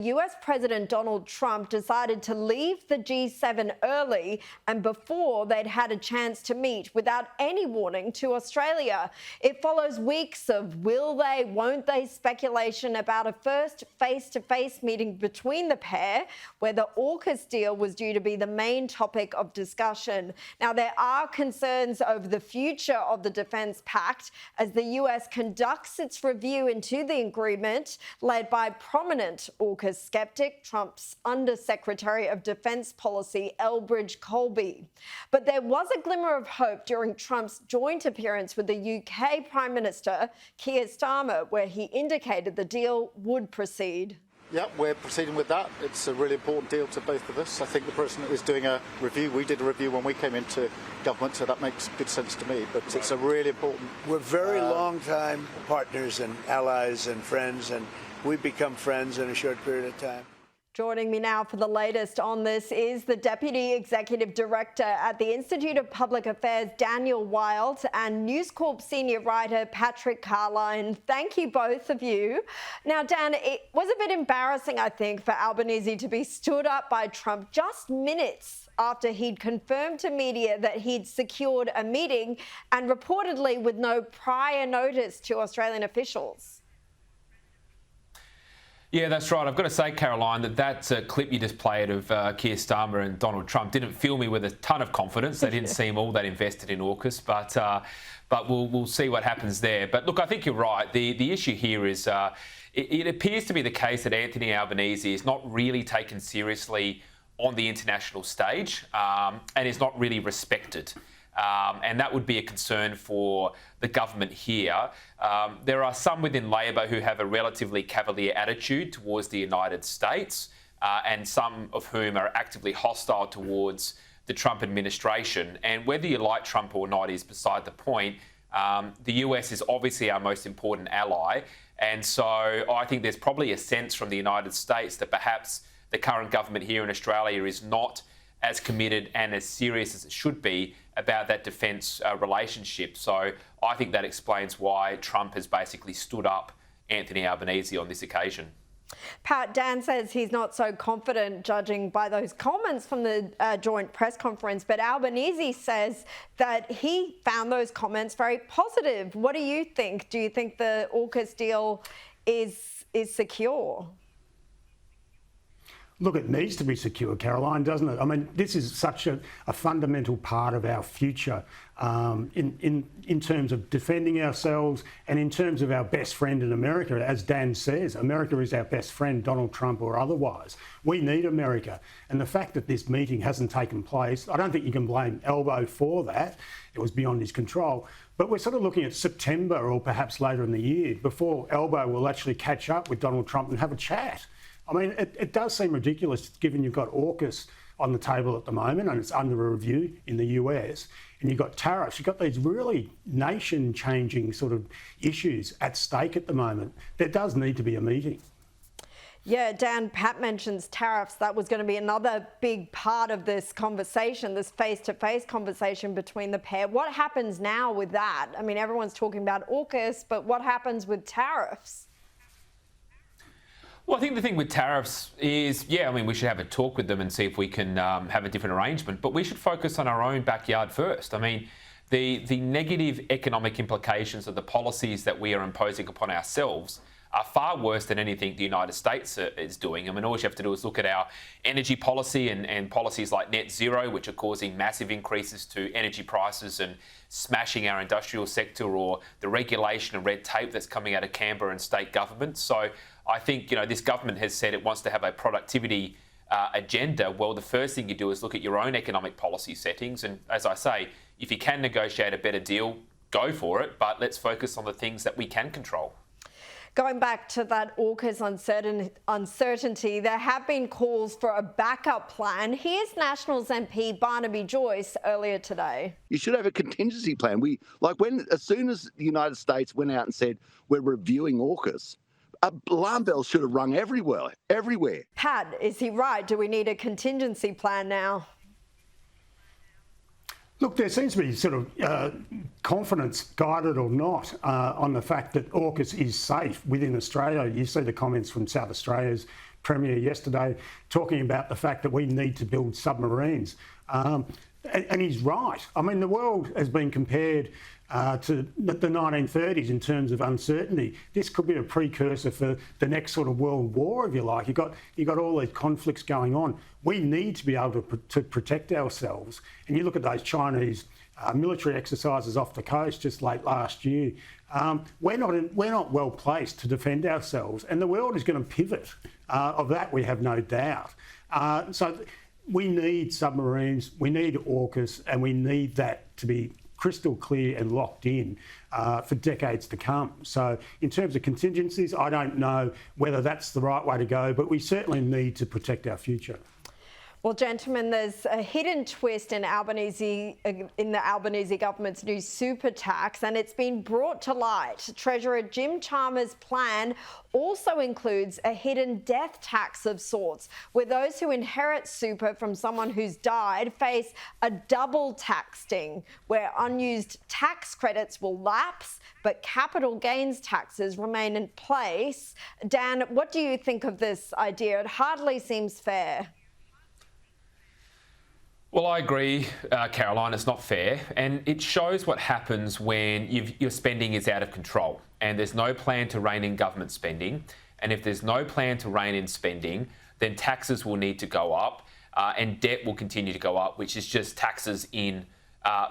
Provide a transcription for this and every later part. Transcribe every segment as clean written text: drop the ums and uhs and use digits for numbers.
US President Donald Trump decided to leave the G7 early and before they'd had a chance to meet without any warning to Australia. It follows weeks of will they, won't they speculation about a first face-to-face meeting between the pair, where the AUKUS deal was due to be the main topic of discussion. Now, there are concerns over the future of the Defence Pact as the US conducts its review into the agreement, led by prominent AUKUS skeptic, Trump's Undersecretary of Defence Policy, Elbridge Colby. But there was a glimmer of hope during Trump's joint appearance with the UK Prime Minister, Keir Starmer, where he indicated the deal would proceed. Yeah, we're proceeding with that. It's a really important deal to both of us. I think the President is doing a review. We did a review when we came into government, so that makes good sense to me. But it's a really important... We're very long-time partners and allies and friends, and we've become friends in a short period of time. Joining me now for the latest on this is the Deputy Executive Director at the Institute of Public Affairs, Daniel Wild, and News Corp senior writer, Patrick Carline. Thank you, both of you. Now, Dan, it was a bit embarrassing, I think, for Albanese to be stood up by Trump just minutes after he'd confirmed to media that he'd secured a meeting, and reportedly with no prior notice to Australian officials. Yeah, that's right. I've got to say, Caroline, that clip you just played of Keir Starmer and Donald Trump didn't fill me with a ton of confidence. They didn't seem all that invested in AUKUS, but we'll see what happens there. But look, I think you're right. The issue here is it appears to be the case that Anthony Albanese is not really taken seriously on the international stage and is not really respected. And that would be a concern for the government here. There are some within Labor who have a relatively cavalier attitude towards the United States, and some of whom are actively hostile towards the Trump administration. And whether you like Trump or not is beside the point. The US is obviously our most important ally. And so I think there's probably a sense from the United States that perhaps the current government here in Australia is not as committed and as serious as it should be about that defence relationship. So I think that explains why Trump has basically stood up Anthony Albanese on this occasion. Pat, Dan says he's not so confident judging by those comments from the joint press conference, but Albanese says that he found those comments very positive. What do you think? Do you think the AUKUS deal is secure? Look, it needs to be secure, Caroline, doesn't it? I mean, this is such a fundamental part of our future in terms of defending ourselves and in terms of our best friend in America. As Dan says, America is our best friend, Donald Trump or otherwise. We need America. And the fact that this meeting hasn't taken place, I don't think you can blame Albo for that. It was beyond his control. But we're sort of looking at September or perhaps later in the year before Albo will actually catch up with Donald Trump and have a chat. I mean, it does seem ridiculous given you've got AUKUS on the table at the moment and it's under a review in the US, and you've got tariffs. You've got these really nation-changing sort of issues at stake at the moment. There does need to be a meeting. Yeah, Dan, Pat mentions tariffs. That was going to be another big part of this conversation, this face-to-face conversation between the pair. What happens now with that? I mean, everyone's talking about AUKUS, but what happens with tariffs? Well, I think the thing with tariffs is, yeah, I mean, we should have a talk with them and see if we can have a different arrangement, but we should focus on our own backyard first. I mean, the negative economic implications of the policies that we are imposing upon ourselves are far worse than anything the United States is doing. I mean, all you have to do is look at our energy policy and policies like net zero, which are causing massive increases to energy prices and smashing our industrial sector, or the regulation and red tape that's coming out of Canberra and state governments. So I think, this government has said it wants to have a productivity agenda. Well, the first thing you do is look at your own economic policy settings. And as I say, if you can negotiate a better deal, go for it. But let's focus on the things that we can control. Going back to that AUKUS uncertainty, there have been calls for a backup plan. Here's Nationals MP Barnaby Joyce earlier today. You should have a contingency plan. As soon as the United States went out and said we're reviewing AUKUS, alarm bells should have rung everywhere. Pat, is he right? Do we need a contingency plan now? Look, there seems to be sort of confidence, guided or not, on the fact that AUKUS is safe within Australia. You see the comments from South Australia's Premier yesterday talking about the fact that we need to build submarines. And he's right. I mean, the world has been compared to the 1930s in terms of uncertainty. This could be a precursor for the next sort of world war, if you like. You got all these conflicts going on. We need to be able to protect ourselves. And you look at those Chinese military exercises off the coast just late last year. We're not well placed to defend ourselves, and the world is going to pivot. Of that, we have no doubt. So we need submarines, we need AUKUS, and we need that to be crystal clear and locked in for decades to come. So in terms of contingencies, I don't know whether that's the right way to go, but we certainly need to protect our future. Well, gentlemen, there's a hidden twist in the Albanese government's new super tax, and it's been brought to light. Treasurer Jim Chalmers' plan also includes a hidden death tax of sorts, where those who inherit super from someone who's died face a double tax sting, where unused tax credits will lapse, but capital gains taxes remain in place. Dan, what do you think of this idea? It hardly seems fair. Well, I agree, Caroline, it's not fair. And it shows what happens when your spending is out of control and there's no plan to rein in government spending. And if there's no plan to rein in spending, then taxes will need to go up and debt will continue to go up, which is just taxes in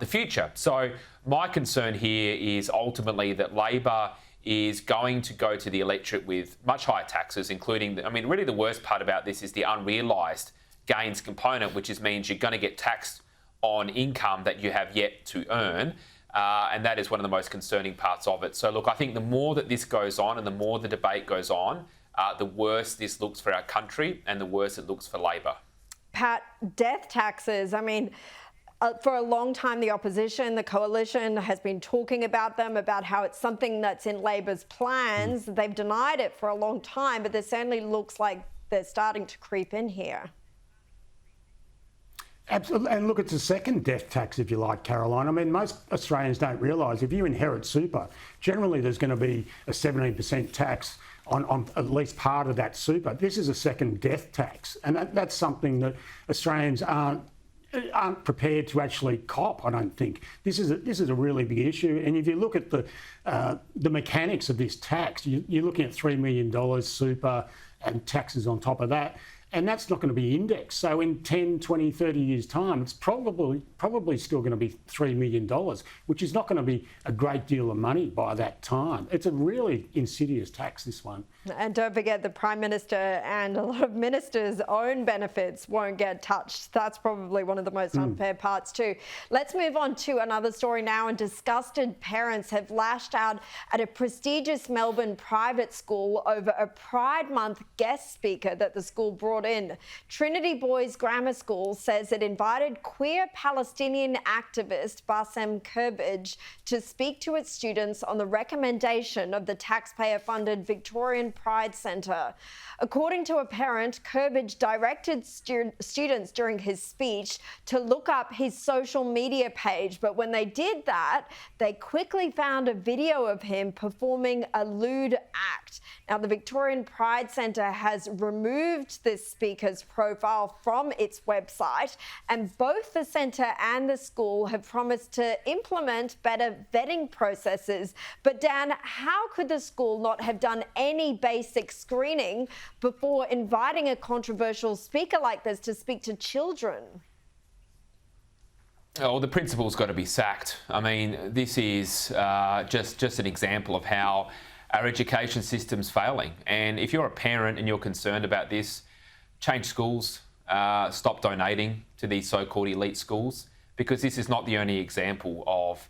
the future. So my concern here is ultimately that Labor is going to go to the electorate with much higher taxes, including, really the worst part about this is the unrealised gains component, which means you're going to get taxed on income that you have yet to earn. And that is one of the most concerning parts of it. So look, I think the more that this goes on and the more the debate goes on, the worse this looks for our country and the worse it looks for Labor. Pat, death taxes, for a long time, the opposition, the coalition has been talking about them, about how it's something that's in Labor's plans. They've denied it for a long time, but there certainly looks like they're starting to creep in here. Absolutely. And look, it's a second death tax, if you like, Caroline. Most Australians don't realise if you inherit super, generally there's going to be a 17% tax on at least part of that super. This is a second death tax. And that's something that Australians aren't prepared to actually cop, I don't think. This is a really big issue. And if you look at the mechanics of this tax, you're looking at $3 million super and taxes on top of that. And that's not going to be indexed. So in 10, 20, 30 years' time, it's probably still going to be $3 million, which is not going to be a great deal of money by that time. It's a really insidious tax, this one. And don't forget the Prime Minister and a lot of ministers' own benefits won't get touched. That's probably one of the most unfair parts too. Let's move on to another story now. And disgusted parents have lashed out at a prestigious Melbourne private school over a Pride Month guest speaker that the school brought in. Trinity Boys Grammar School says it invited queer Palestinian activist Bassem Kurbij to speak to its students on the recommendation of the taxpayer-funded Victorian Pride Centre. According to a parent, Kurbij directed students during his speech to look up his social media page, but when they did that, they quickly found a video of him performing a lewd act. Now, the Victorian Pride Centre has removed this speaker's profile from its website, and both the centre and the school have promised to implement better vetting processes. But Dan, how could the school not have done any basic screening before inviting a controversial speaker like this to speak to children? Oh, the principal's got to be sacked. This is just an example of how our education system's failing. And if you're a parent and you're concerned about this, change schools, stop donating to these so-called elite schools, because this is not the only example of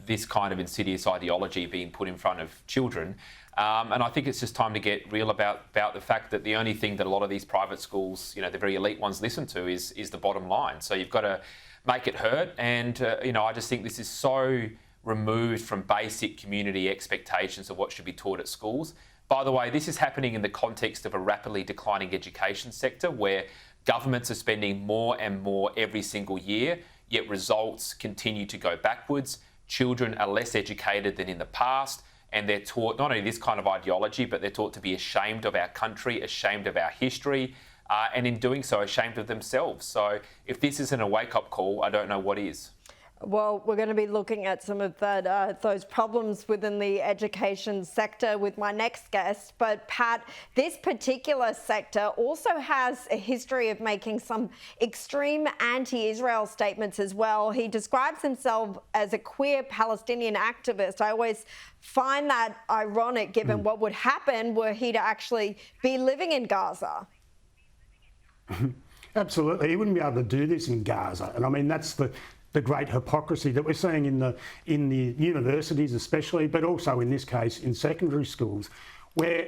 this kind of insidious ideology being put in front of children. And I think it's just time to get real about the fact that the only thing that a lot of these private schools, the very elite ones, listen to is the bottom line. So you've got to make it hurt. And, I just think this is so removed from basic community expectations of what should be taught at schools. By the way, this is happening in the context of a rapidly declining education sector where governments are spending more and more every single year, yet results continue to go backwards. Children are less educated than in the past, and they're taught not only this kind of ideology, but they're taught to be ashamed of our country, ashamed of our history, and in doing so, ashamed of themselves. So if this isn't a wake-up call, I don't know what is. Well, we're going to be looking at some of that, those problems within the education sector with my next guest. But Pat, this particular sector also has a history of making some extreme anti-Israel statements as well. He describes himself as a queer Palestinian activist. I always find that ironic given what would happen were he to actually be living in Gaza. Absolutely. He wouldn't be able to do this in Gaza. And I mean, that's the great hypocrisy that we're seeing in the universities especially, but also in this case in secondary schools, where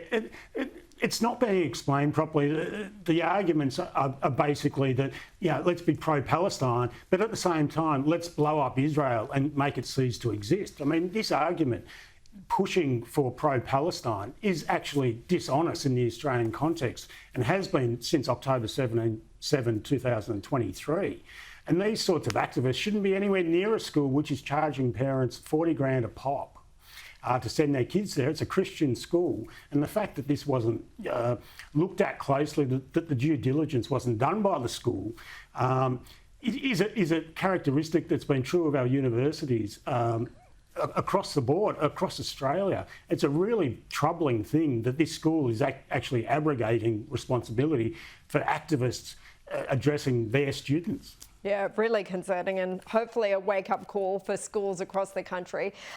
it's not being explained properly. The arguments are basically that, let's be pro-Palestine, but at the same time, let's blow up Israel and make it cease to exist. I mean, this argument pushing for pro-Palestine is actually dishonest in the Australian context and has been since October 7, 2023. And these sorts of activists shouldn't be anywhere near a school which is charging parents 40 grand a pop to send their kids there. It's a Christian school. And the fact that this wasn't looked at closely, that the due diligence wasn't done by the school, is a characteristic that's been true of our universities across the board, across Australia. It's a really troubling thing that this school is actually abrogating responsibility for activists addressing their students. Yeah, really concerning, and hopefully a wake-up call for schools across the country.